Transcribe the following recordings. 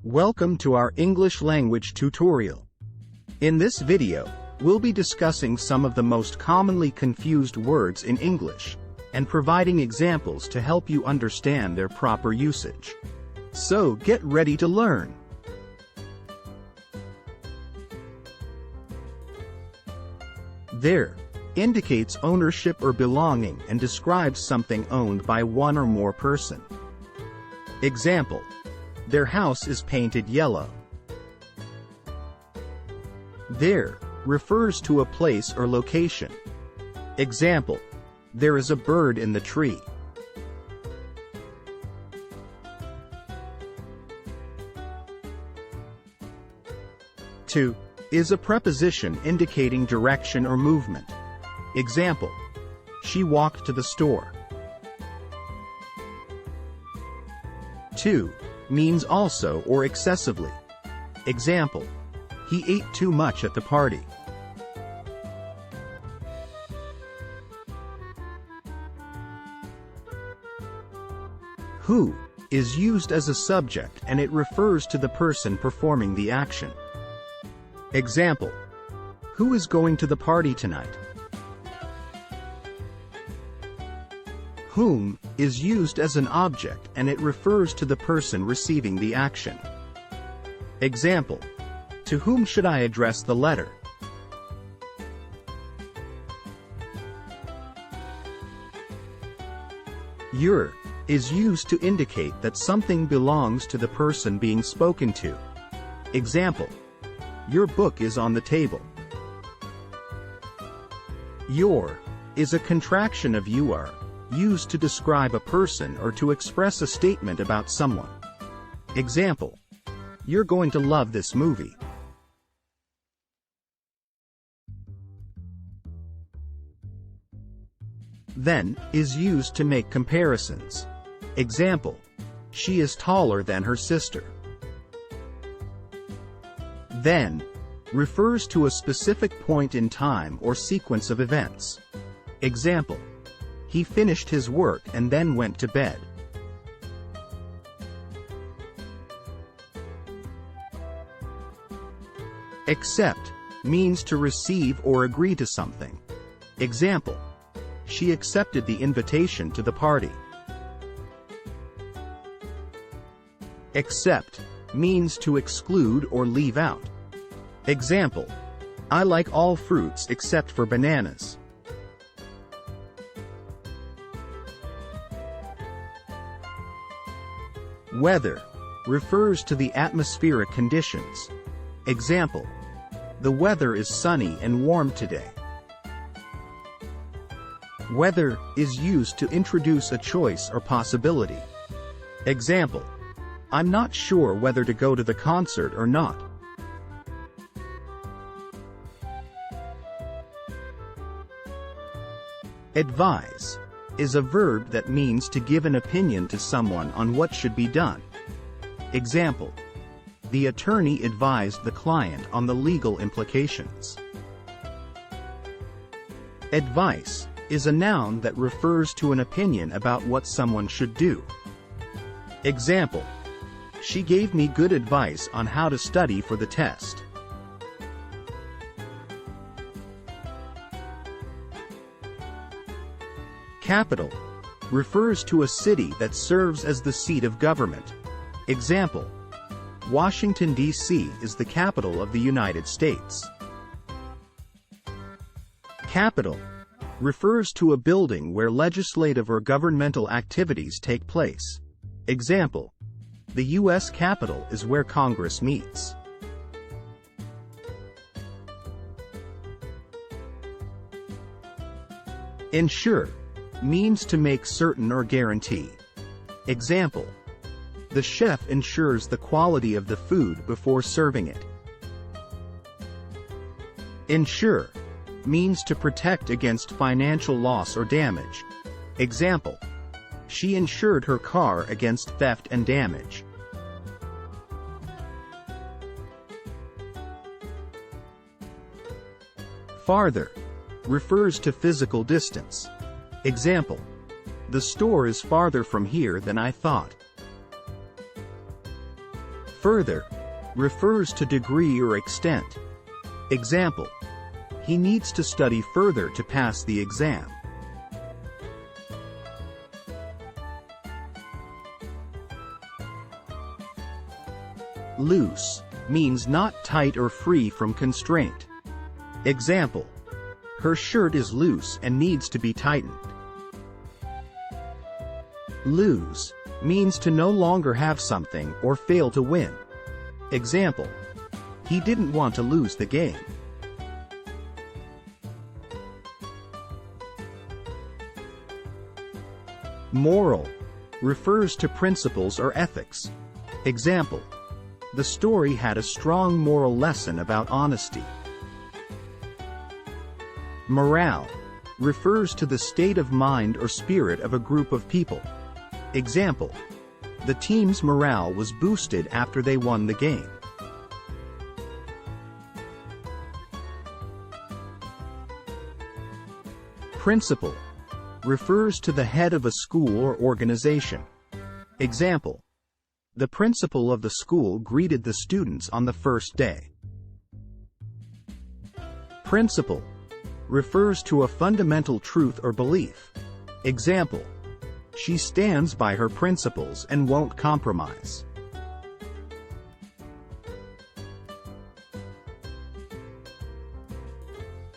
Welcome to our English language tutorial. In this video, we'll be discussing some of the most commonly confused words in English, and providing examples to help you understand their proper usage. So get ready to learn. There indicates ownership or belonging and describes something owned by one or more person. Example: their house is painted yellow. There refers to a place or location. Example: there is a bird in the tree. To is a preposition indicating direction or movement. Example: she walked to the store. To means also or excessively. Example: he ate too much at the party. Who is used as a subject and it refers to the person performing the action. Example: who is going to the party tonight? Whom is used as an object and it refers to the person receiving the action. Example: to whom should I address the letter? Your is used to indicate that something belongs to the person being spoken to. Example: your book is on the table. Your is a contraction of you are, used to describe a person or to express a statement about someone. Example: you're going to love this movie. Then is used to make comparisons. Example: she is taller than her sister. Then refers to a specific point in time or sequence of events. Example: he finished his work and then went to bed. Accept means to receive or agree to something. Example: she accepted the invitation to the party. Except means to exclude or leave out. Example: I like all fruits except for bananas. Weather refers to the atmospheric conditions. Example: the weather is sunny and warm today. Whether is used to introduce a choice or possibility. Example: I'm not sure whether to go to the concert or not. Advise is a verb that means to give an opinion to someone on what should be done. Example: the attorney advised the client on the legal implications. Advice is a noun that refers to an opinion about what someone should do. Example: she gave me good advice on how to study for the test. Capital refers to a city that serves as the seat of government. Example: Washington, D.C. is the capital of the United States. Capitol refers to a building where legislative or governmental activities take place. Example: the U.S. Capitol is where Congress meets. Ensure means to make certain or guarantee. Example: the chef ensures the quality of the food before serving it. Insure means to protect against financial loss or damage. Example: she insured her car against theft and damage. Farther refers to physical distance. Example: the store is farther from here than I thought. Further refers to degree or extent. Example: he needs to study further to pass the exam. Loose means not tight or free from constraint. Example: her shirt is loose and needs to be tightened. Lose means to no longer have something or fail to win. Example: he didn't want to lose the game. Moral refers to principles or ethics. Example: the story had a strong moral lesson about honesty. Morale refers to the state of mind or spirit of a group of people. Example: the team's morale was boosted after they won the game. Principal refers to the head of a school or organization. Example: the principal of the school greeted the students on the first day. Principle refers to a fundamental truth or belief. Example: she stands by her principles and won't compromise.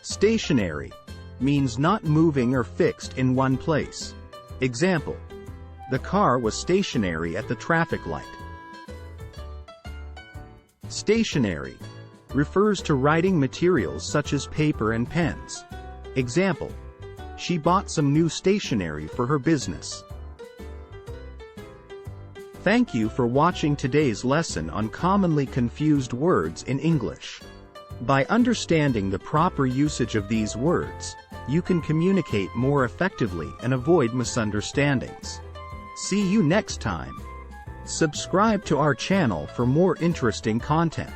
Stationary means not moving or fixed in one place. Example: the car was stationary at the traffic light. Stationery refers to writing materials such as paper and pens. Example: she bought some new stationery for her business. Thank you for watching today's lesson on commonly confused words in English. By understanding the proper usage of these words, you can communicate more effectively and avoid misunderstandings. See you next time. Subscribe to our channel for more interesting content.